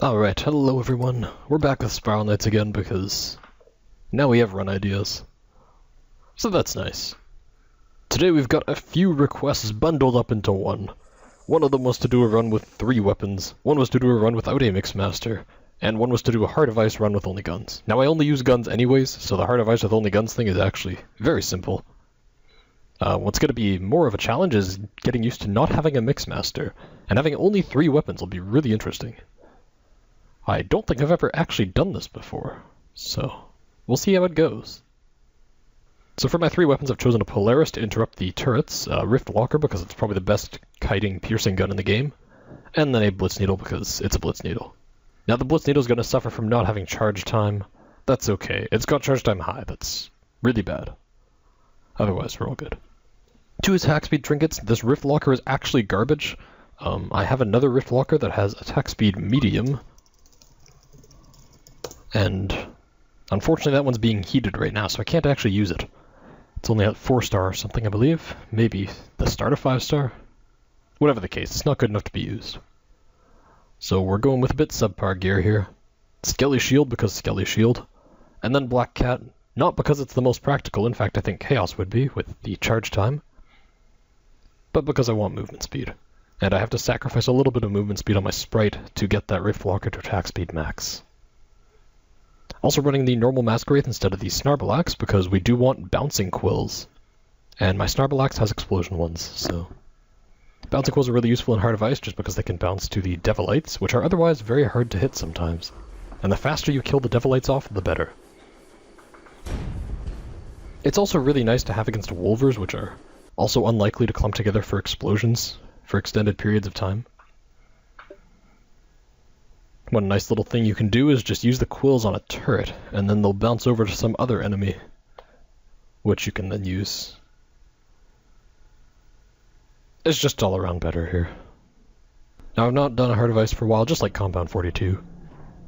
Alright, hello everyone. We're back with Spiral Knights again because now we have run ideas. So that's nice. Today we've got a few requests bundled up into one. One of them was to do a run with 3 weapons, one was to do a run without a Mixmaster, and one was to do a Heart of Ice run with only guns. Now I only use guns anyways, so the Heart of Ice with only guns thing is actually very simple. What's going to be more of a challenge is getting used to not having a Mixmaster, and having only 3 weapons will be really interesting. I don't think I've ever actually done this before, so we'll see how it goes. So for my 3 weapons, I've chosen a Polaris to interrupt the turrets, a Rynth Walker because it's probably the best kiting piercing gun in the game, and then a Blitz Needle because it's a Blitz Needle. Now the Blitz Needle is going to suffer from not having charge time. That's okay. It's got charge time high. That's really bad. Otherwise, we're all good. 2 attack speed trinkets. This Rynth Walker is actually garbage. I have another Rynth Walker that has attack speed medium, and unfortunately that one's being heated right now, so I can't actually use it. It's only at 4-star or something, I believe. Maybe the start of 5-star? Whatever the case, it's not good enough to be used. So we're going with a bit subpar gear here. Skelly Shield because Skelly Shield. And then Black Cat, not because it's the most practical, in fact I think Chaos would be with the charge time, but because I want movement speed. And I have to sacrifice a little bit of movement speed on my sprite to get that Rynth Walker to attack speed max. Also running the normal Masquerade instead of the Snarble because we do want bouncing quills. And my Snarble has explosion ones, so bouncing quills are really useful in Heart of Ice just because they can bounce to the Devilites, which are otherwise very hard to hit sometimes. And the faster you kill the Devilites off, the better. It's also really nice to have against Wolvers, which are also unlikely to clump together for explosions for extended periods of time. One nice little thing you can do is just use the quills on a turret, and then they'll bounce over to some other enemy, which you can then use. It's just all around better here. Now I've not done a Heart of Ice for a while, just like Compound 42,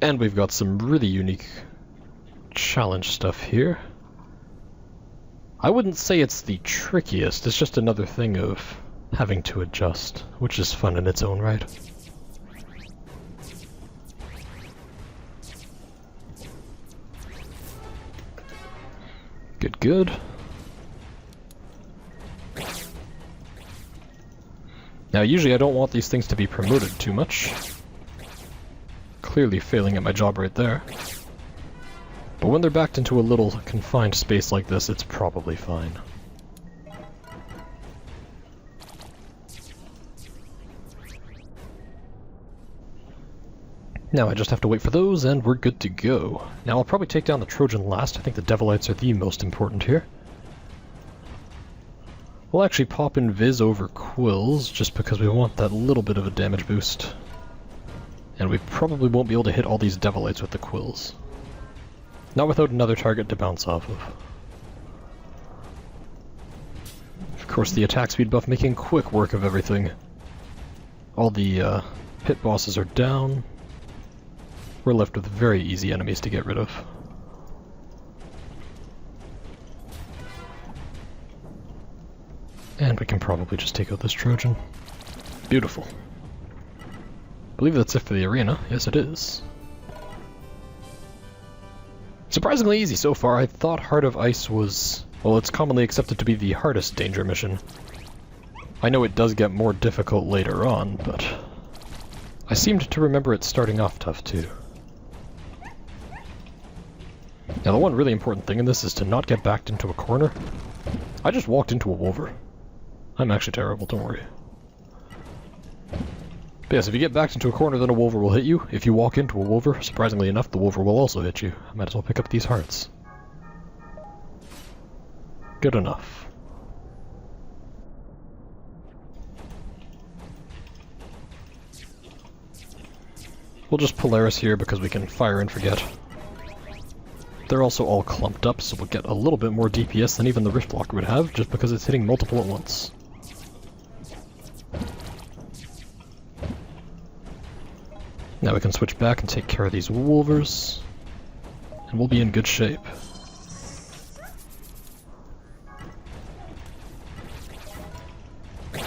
and we've got some really unique challenge stuff here. I wouldn't say it's the trickiest, it's just another thing of having to adjust, which is fun in its own right. Good. Now usually I don't want these things to be promoted too much. Clearly failing at my job right there. But when they're backed into a little confined space like this, it's probably fine. Now I just have to wait for those, and we're good to go. Now I'll probably take down the Trojan last. I think the Devilites are the most important here. We'll actually pop in Viz over Quills, just because we want that little bit of a damage boost. And we probably won't be able to hit all these Devilites with the Quills. Not without another target to bounce off of. Of course, the attack speed buff making quick work of everything. All the pit bosses are down. We're left with very easy enemies to get rid of. And we can probably just take out this Trojan. Beautiful. I believe that's it for the arena. Yes, it is. Surprisingly easy so far. I thought Heart of Ice was, well, it's commonly accepted to be the hardest danger mission. I know it does get more difficult later on, but I seemed to remember it starting off tough too. Now the one really important thing in this is to not get backed into a corner. I just walked into a Wolver. I'm actually terrible, don't worry. But yes, if you get backed into a corner, then a Wolver will hit you. If you walk into a Wolver, surprisingly enough, the Wolver will also hit you. I might as well pick up these hearts. Good enough. We'll just Polaris here because we can fire and forget. They're also all clumped up, so we'll get a little bit more DPS than even the Rynth Walker would have, just because it's hitting multiple at once. Now we can switch back and take care of these Wolvers, and we'll be in good shape. I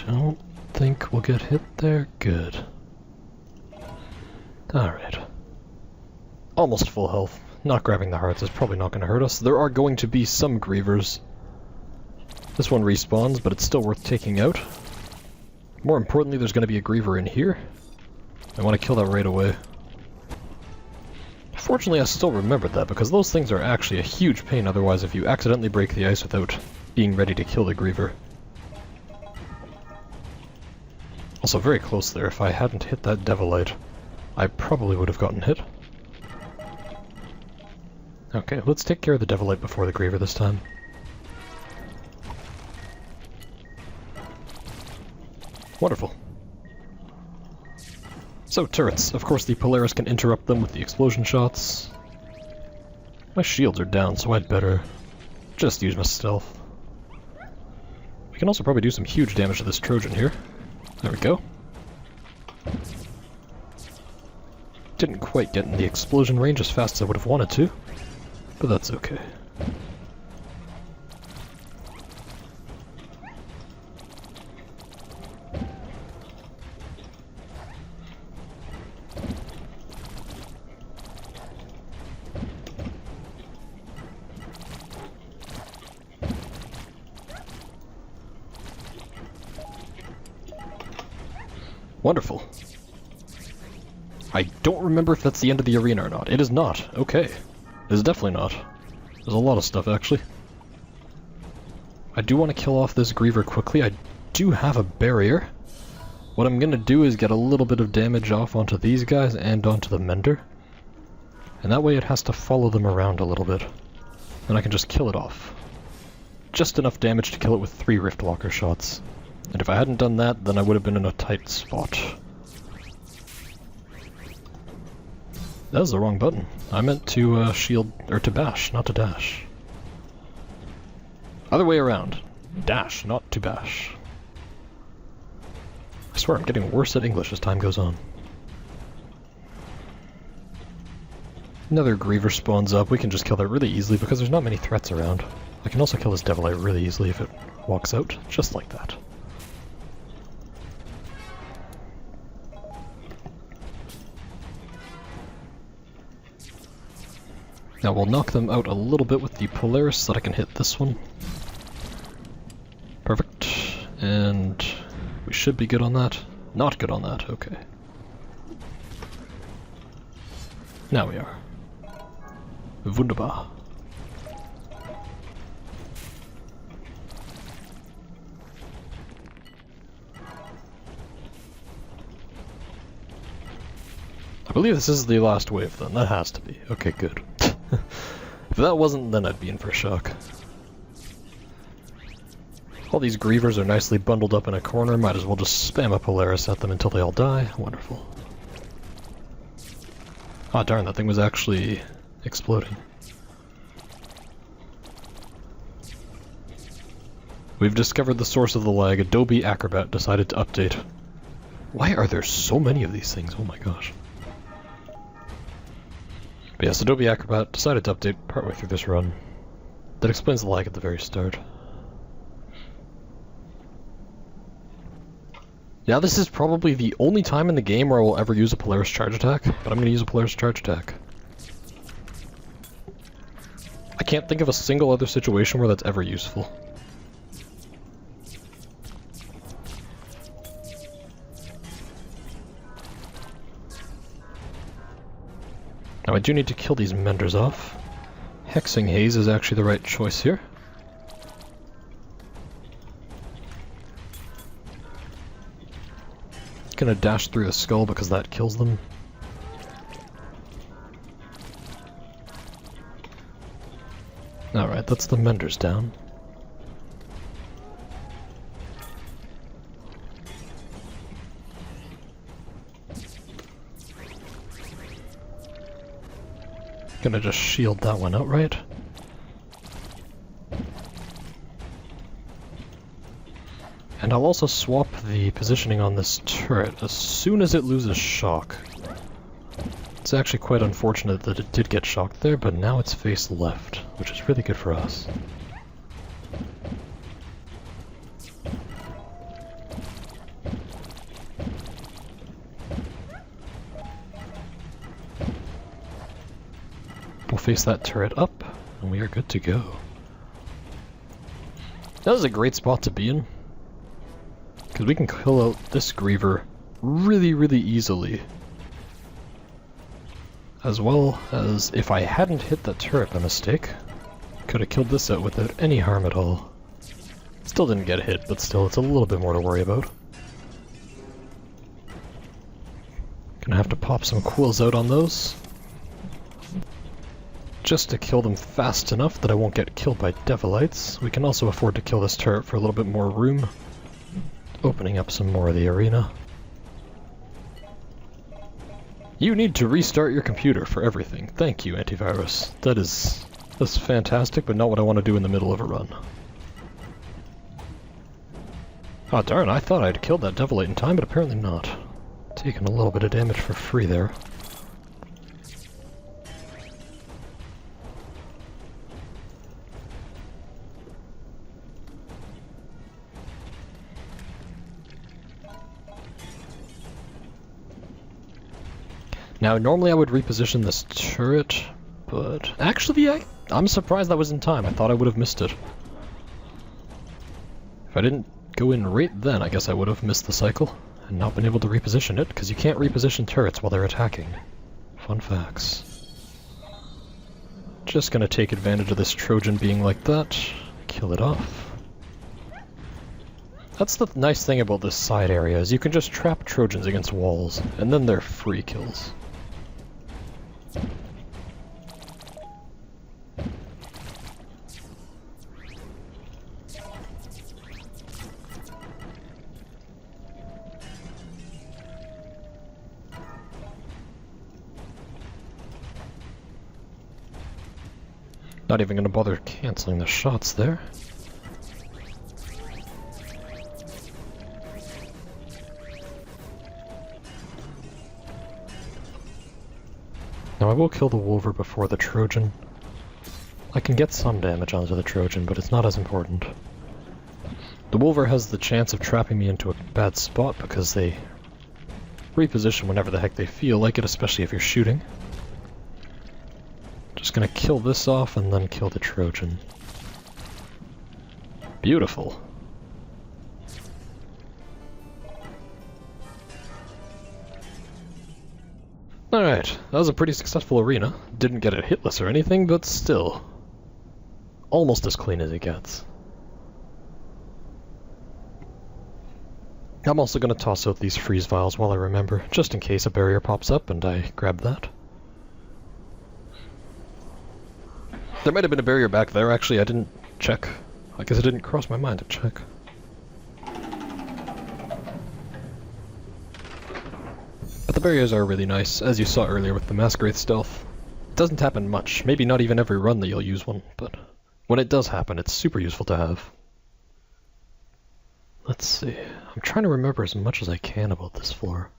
don't think we'll get hit there. Good. Alright. Almost full health. Not grabbing the hearts is probably not going to hurt us. There are going to be some grievers. This one respawns, but it's still worth taking out. More importantly, there's going to be a griever in here. I want to kill that right away. Fortunately, I still remembered that, because those things are actually a huge pain otherwise if you accidentally break the ice without being ready to kill the griever. Also, very close there. If I hadn't hit that Devilite, I probably would have gotten hit. Okay, let's take care of the Devilite before the griever this time. Wonderful. So, turrets. Of course, the Polaris can interrupt them with the explosion shots. My shields are down, so I'd better just use my stealth. We can also probably do some huge damage to this Trojan here. There we go. Didn't quite get in the explosion range as fast as I would have wanted to, but that's okay. Wonderful. I don't remember if that's the end of the arena or not. It is not. Okay. It is definitely not. There's a lot of stuff, actually. I do want to kill off this griever quickly. I do have a barrier. What I'm gonna do is get a little bit of damage off onto these guys and onto the mender. And that way it has to follow them around a little bit. And I can just kill it off. Just enough damage to kill it with 3 Rift Locker shots. And if I hadn't done that, then I would have been in a tight spot. That was the wrong button. I meant to shield, or to bash, not to dash. Other way around. Dash, not to bash. I swear I'm getting worse at English as time goes on. Another Griever spawns up. We can just kill that really easily because there's not many threats around. I can also kill this Devilite really easily if it walks out, just like that. Now we'll knock them out a little bit with the Polaris so that I can hit this one. Perfect. And we should be good on that. Not good on that, okay. Now we are. Wunderbar. I believe this is the last wave then, that has to be. Okay, good. If that wasn't, then I'd be in for a shock. All these Grievers are nicely bundled up in a corner, might as well just spam a Polaris at them until they all die. Wonderful. Ah, darn, that thing was actually exploding. We've discovered the source of the lag. Adobe Acrobat decided to update. Why are there so many of these things? Oh my gosh. But yes, Adobe Acrobat decided to update partway through this run. That explains the lag at the very start. Yeah, this is probably the only time in the game where I will ever use a Polaris charge attack, but I'm going to use a Polaris charge attack. I can't think of a single other situation where that's ever useful. Now I do need to kill these Menders off. Hexing Haze is actually the right choice here. Gonna dash through the skull because that kills them. Alright, that's the Menders down. Gonna just shield that one outright. And I'll also swap the positioning on this turret as soon as it loses shock. It's actually quite unfortunate that it did get shocked there, but now it's face left, which is really good for us. face that turret up, and we are good to go. That was a great spot to be in, because we can kill out this Griever really easily. As well as, if I hadn't hit that turret by mistake, could have killed this out without any harm at all. Still didn't get hit, but still, it's a little bit more to worry about. Gonna have to pop some quills out on those, just to kill them fast enough that I won't get killed by Devilites. We can also afford to kill this turret for a little bit more room, opening up some more of the arena. You need to restart your computer for everything. Thank you, antivirus. That's fantastic, but not what I want to do in the middle of a run. Oh darn, I thought I'd killed that Devilite in time, but apparently not. Taking a little bit of damage for free there. Now, normally I would reposition this turret, but actually I'm surprised that was in time. I thought I would have missed it. If I didn't go in right then, I guess I would have missed the cycle and not been able to reposition it, because you can't reposition turrets while they're attacking. Fun facts. Just gonna take advantage of this Trojan being like that, kill it off. That's the nice thing about this side area, is you can just trap Trojans against walls, and then they're free kills. Not even gonna bother canceling the shots there. Now I will kill the Wolver before the Trojan. I can get some damage onto the Trojan, but it's not as important. The Wolver has the chance of trapping me into a bad spot because they reposition whenever the heck they feel like it, especially if you're shooting. Just gonna kill this off and then kill the Trojan. Beautiful. Alright, that was a pretty successful arena. Didn't get it hitless or anything, but still. Almost as clean as it gets. I'm also gonna toss out these freeze vials while I remember, just in case a barrier pops up and I grab that. There might have been a barrier back there, actually, I didn't check. I guess it didn't cross my mind to check. But the barriers are really nice, as you saw earlier with the Masquerade stealth. It doesn't happen much, maybe not even every run that you'll use one, but when it does happen, it's super useful to have. Let's see, I'm trying to remember as much as I can about this floor.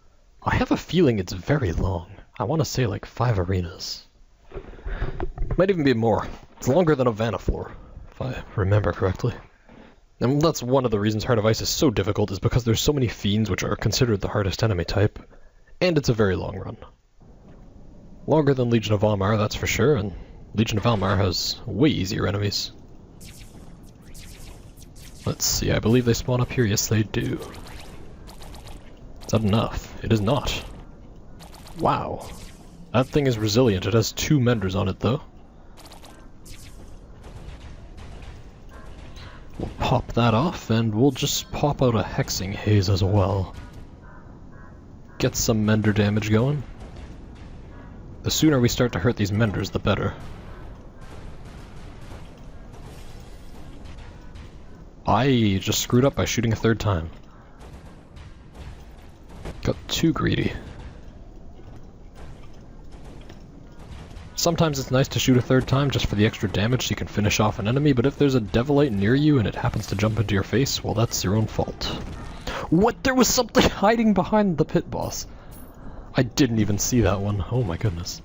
I have a feeling it's very long. I want to say like 5 arenas. Might even be more. It's longer than a Vanna floor, if I remember correctly. And that's one of the reasons Heart of Ice is so difficult, is because there's so many fiends which are considered the hardest enemy type, and it's a very long run. Longer than Legion of Almar, that's for sure, and Legion of Almar has way easier enemies. Let's see, I believe they spawn up here. Yes, they do. Is that enough? It is not. Wow. That thing is resilient. It has 2 Menders on it, though. We'll pop that off, and we'll just pop out a Hexing Haze as well. Get some Mender damage going. The sooner we start to hurt these Menders, the better. I just screwed up by shooting a 3rd time. Got too greedy. Sometimes it's nice to shoot a 3rd time just for the extra damage so you can finish off an enemy, but if there's a Devilite near you and it happens to jump into your face, well, that's your own fault. What? There was something hiding behind the pit boss. I didn't even see that one. Oh my goodness.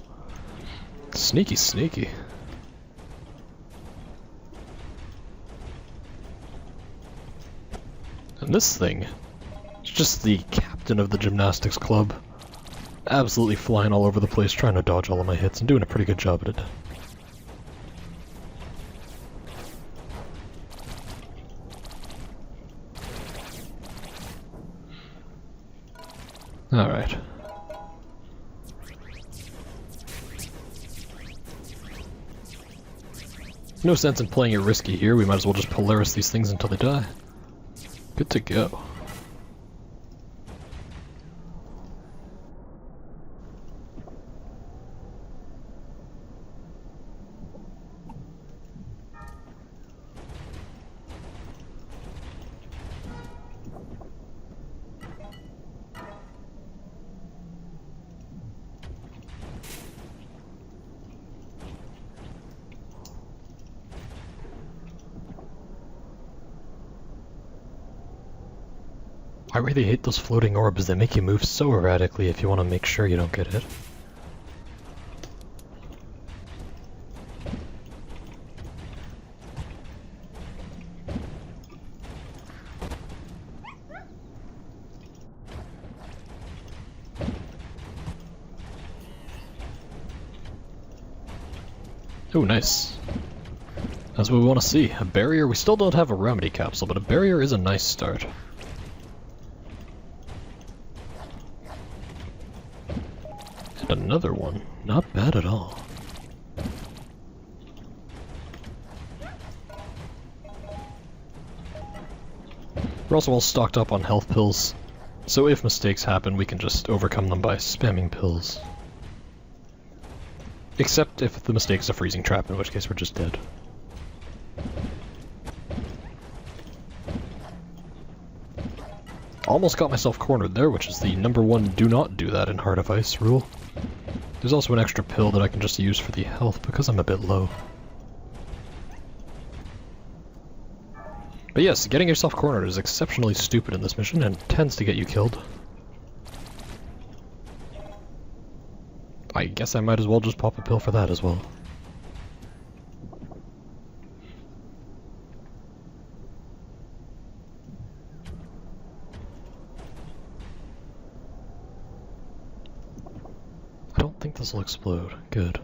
Sneaky, sneaky. And this thing is just the captain of the gymnastics club. Absolutely flying all over the place, trying to dodge all of my hits and doing a pretty good job at it. Alright. No sense in playing it risky here, we might as well just Polaris these things until they die. Good to go. I really hate those floating orbs, they make you move so erratically if you want to make sure you don't get hit. Oh, nice. That's what we want to see. A barrier, we still don't have a remedy capsule, but a barrier is a nice start. Another one. Not bad at all. We're also all stocked up on health pills, so if mistakes happen, we can just overcome them by spamming pills. Except if the mistake's a freezing trap, in which case we're just dead. Almost got myself cornered there, which is the #1 do not do that in Heart of Ice rule. There's also an extra pill that I can just use for the health because I'm a bit low. But yes, getting yourself cornered is exceptionally stupid in this mission and tends to get you killed. I guess I might as well just pop a pill for that as well. I don't think this will explode. Good.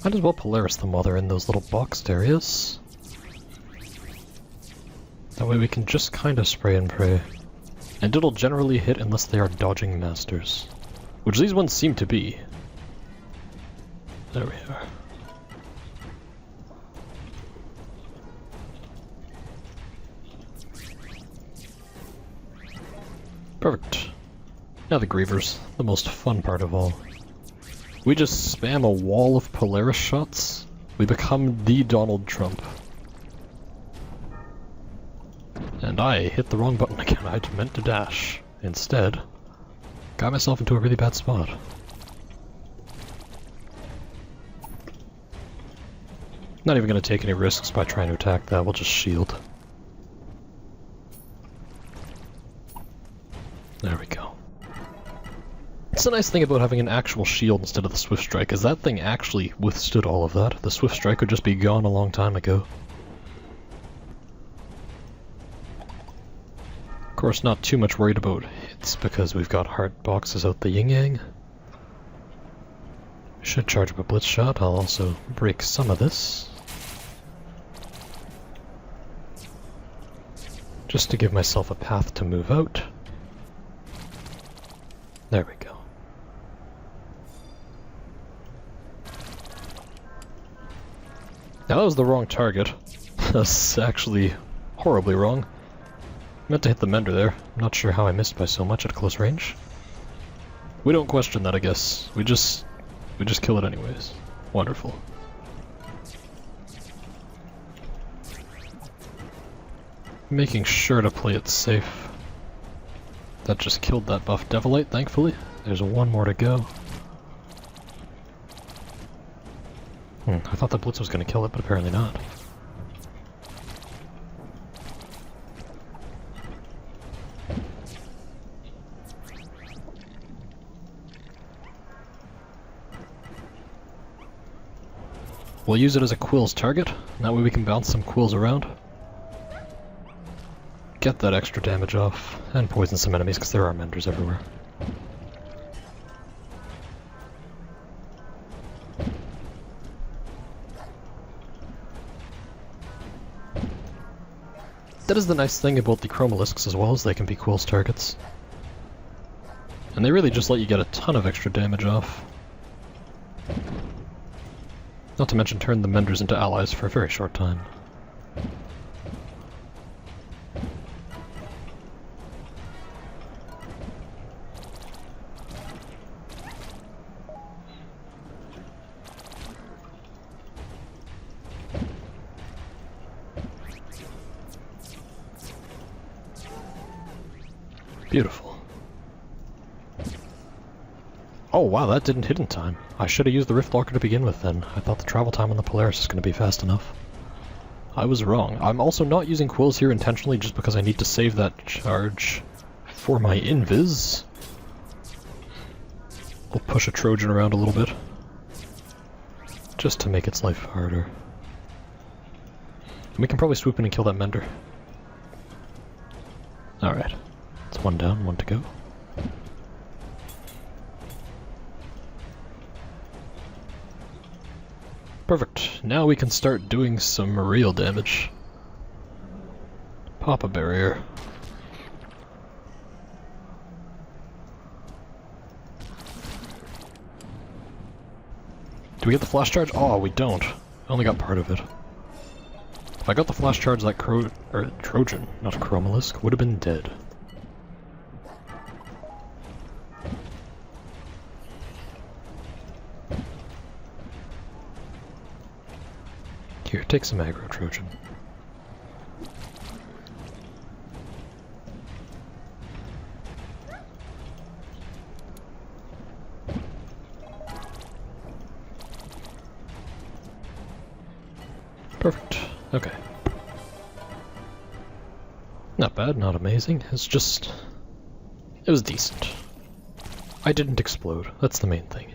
Might as well Polaris them while they're in those little boxed areas. That way we can just kind of spray and pray. And it'll generally hit unless they are dodging masters. Which these ones seem to be. There we are. Perfect. Now the Grievers, the most fun part of all. We just spam a wall of Polaris shots, we become the Donald Trump. And I hit the wrong button again, I meant to dash. Instead, got myself into a really bad spot. Not even gonna take any risks by trying to attack that, we'll just shield. There we go. It's the nice thing about having an actual shield instead of the Swift Strike, is that thing actually withstood all of that. The Swift Strike would just be gone a long time ago. Of course, not too much worried about hits because we've got heart boxes out the yin-yang. Should charge up a Blitz Shot, I'll also break some of this. Just to give myself a path to move out. There we go. Now that was the wrong target. That's actually horribly wrong. Meant to hit the Mender there. I'm not sure how I missed by so much at close range. We don't question that, I guess. We just kill it anyways. Wonderful. Making sure to play it safe. That just killed that buff Devilite, thankfully. There's one more to go. I thought the Blitz was going to kill it, but apparently not. We'll use it as a quills target, that way we can bounce some quills around. Get that extra damage off, and poison some enemies because there are menders everywhere. That is the nice thing about the chromalisks as well, as they can be quills targets. And they really just let you get a ton of extra damage off. Not to mention turn the menders into allies for a very short time. Beautiful. Oh wow, that didn't hit in time. I should have used the Rift Locker to begin with then. I thought the travel time on the Polaris was going to be fast enough. I was wrong. I'm also not using quills here intentionally just because I need to save that charge for my invis. We'll push a Trojan around a little bit. Just to make its life harder. And we can probably swoop in and kill that Mender. Alright. It's one down, one to go. Perfect. Now we can start doing some real damage. Pop a barrier. Do we get the flash charge? Oh, we don't. I only got part of it. If I got the flash charge, that Trojan, not a Chromalisk, would have been dead. Here, take some aggro, Trojan. Perfect. Okay. Not bad, not amazing. It's just... it was decent. I didn't explode. That's the main thing.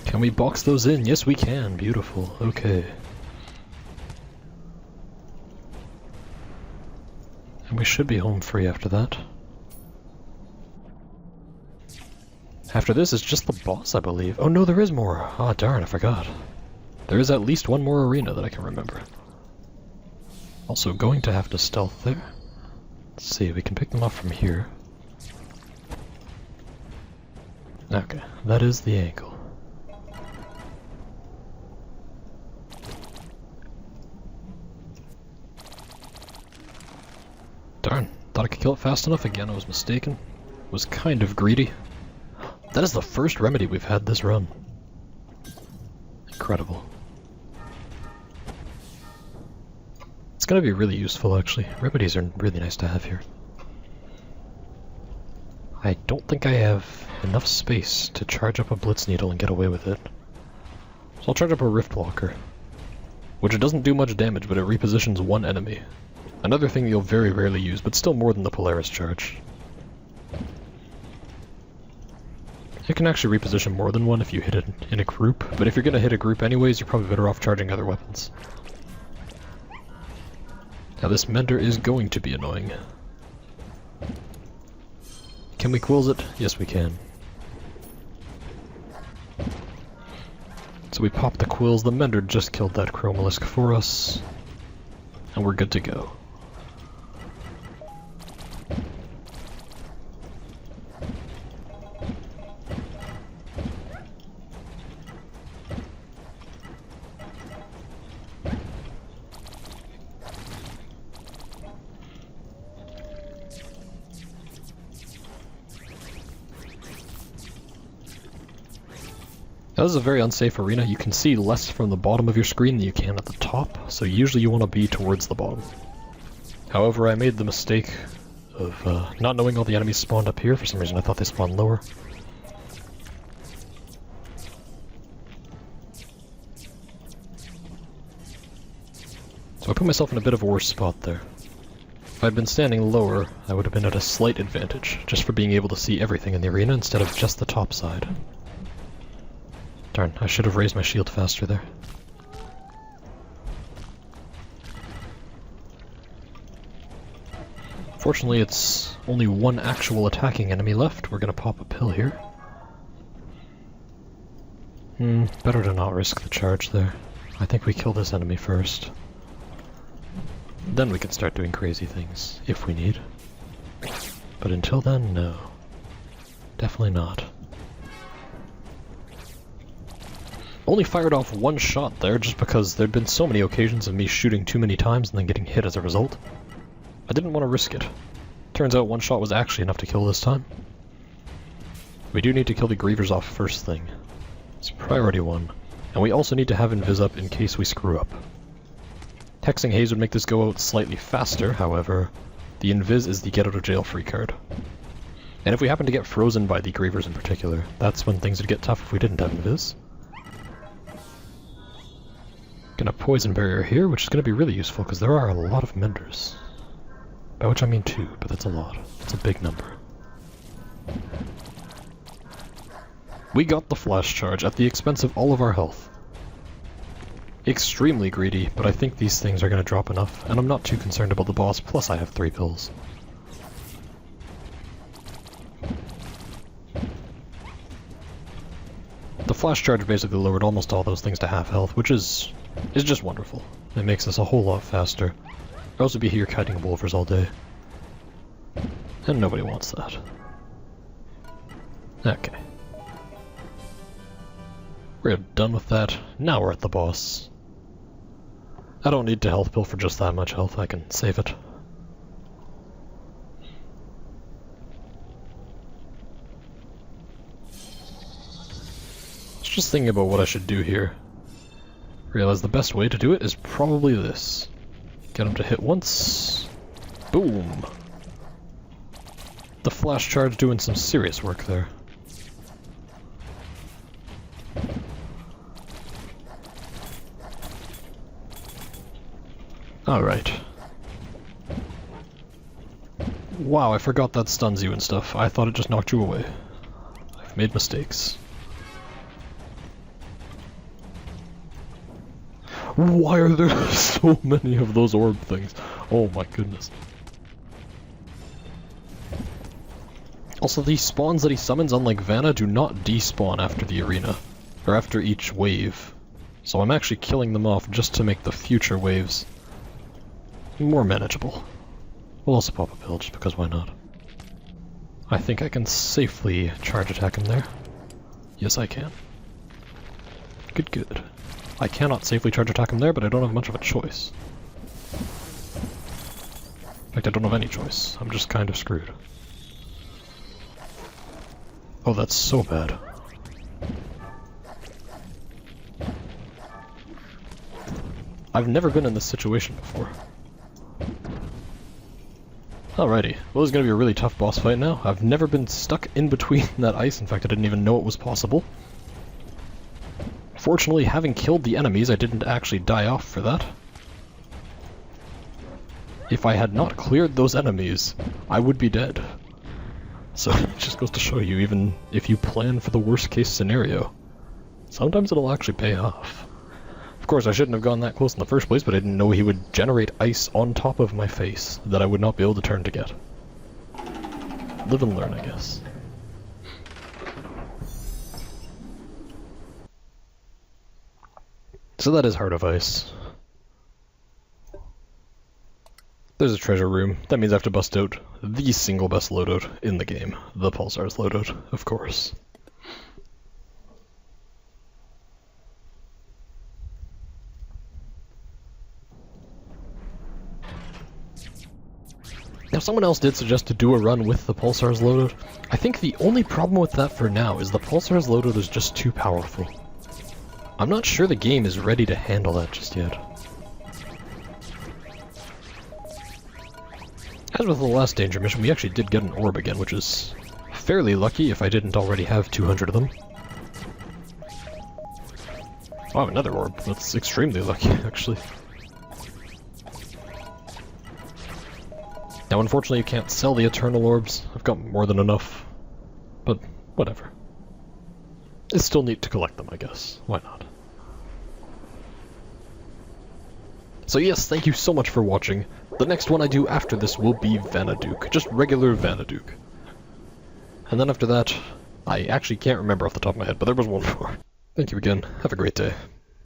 Can we box those in? Yes, we can. Beautiful. Okay. And we should be home free after that. After this is just the boss, I believe. Oh no, there is more. Ah, darn, I forgot. There is at least one more arena that I can remember. Also, going to have to stealth there. Let's see, we can pick them up from here. Okay, that is the angle. Darn, thought I could kill it fast enough. Again, I was mistaken. Was kind of greedy. That is the first remedy we've had this run. Incredible. It's gonna be really useful, actually. Remedies are really nice to have here. I don't think I have enough space to charge up a Blitz Needle and get away with it. So I'll charge up a Rift Locker, which doesn't do much damage, but it repositions one enemy. Another thing you'll very rarely use, but still more than the Polaris charge. You can actually reposition more than one if you hit it in a group, but if you're gonna hit a group anyways, you're probably better off charging other weapons. Now this Mender is going to be annoying. Can we quills it? Yes, we can. So we pop the quills. The Mender just killed that Chromalisk for us, and we're good to go. Now, this is a very unsafe arena. You can see less from the bottom of your screen than you can at the top, so usually you want to be towards the bottom. However, I made the mistake of not knowing all the enemies spawned up here. For some reason I thought they spawned lower. So I put myself in a bit of a worse spot there. If I'd been standing lower, I would have been at a slight advantage, just for being able to see everything in the arena instead of just the top side. Darn, I should have raised my shield faster there. Fortunately, it's only one actual attacking enemy left. We're gonna pop a pill here. Better to not risk the charge there. I think we kill this enemy first. Then we can start doing crazy things, if we need. But until then, no. Definitely not. Only fired off one shot there just because there'd been so many occasions of me shooting too many times and then getting hit as a result. I didn't want to risk it. Turns out one shot was actually enough to kill this time. We do need to kill the Grievers off first thing. It's priority one. And we also need to have Invis up in case we screw up. Hexing Haze would make this go out slightly faster, however, the Invis is the get out of jail free card. And if we happen to get frozen by the Grievers in particular, that's when things would get tough if we didn't have Invis. Gonna Poison Barrier here, which is gonna be really useful because there are a lot of Menders. By which I mean 2, but that's a lot. That's a big number. We got the flash charge at the expense of all of our health. Extremely greedy, but I think these things are going to drop enough, and I'm not too concerned about the boss, plus I have 3 pills. The flash charge basically lowered almost all those things to half health, which is just wonderful. It makes us a whole lot faster. I'd also be here kiting wolvers all day. And nobody wants that. Okay. We're done with that. Now we're at the boss. I don't need to health pill for just that much health, I can save it. I was just thinking about what I should do here. Realize the best way to do it is probably this. Get him to hit once. Boom! The flash charge doing some serious work there. Alright. Wow, I forgot that stuns you and stuff. I thought it just knocked you away. I've made mistakes. Why are there so many of those orb things? Oh my goodness. Also, these spawns that he summons, unlike Vanna, do not despawn after the arena, or after each wave. So I'm actually killing them off just to make the future waves more manageable. We'll also pop a pill just because why not? I think I can safely charge attack him there. Yes, I can. Good, good. I cannot safely charge attack him there, but I don't have much of a choice. In fact, I don't have any choice. I'm just kind of screwed. Oh, that's so bad. I've never been in this situation before. Alrighty, well this is going to be a really tough boss fight now. I've never been stuck in between that ice, in fact I didn't even know it was possible. Fortunately, having killed the enemies, I didn't actually die off for that. If I had not cleared those enemies, I would be dead. So it just goes to show you, even if you plan for the worst case scenario, sometimes it'll actually pay off. Of course, I shouldn't have gone that close in the first place, but I didn't know he would generate ice on top of my face that I would not be able to turn to get. Live and learn, I guess. So that is Heart of Ice. There's a treasure room. That means I have to bust out the single best loadout in the game. The Pulsar's loadout, of course. Now, someone else did suggest to do a run with the Pulsar's loadout. I think the only problem with that for now is the Pulsar's loadout is just too powerful. I'm not sure the game is ready to handle that just yet. As with the last danger mission, we actually did get an orb again, which is fairly lucky if I didn't already have 200 of them. Wow, another orb. That's extremely lucky, actually. Now, unfortunately, you can't sell the Eternal Orbs. I've got more than enough. But, whatever. It's still neat to collect them, I guess. Why not? So yes, thank you so much for watching. The next one I do after this will be Vanaduke. Just regular Vanaduke. And then after that, I actually can't remember off the top of my head, but there was one more. Thank you again. Have a great day.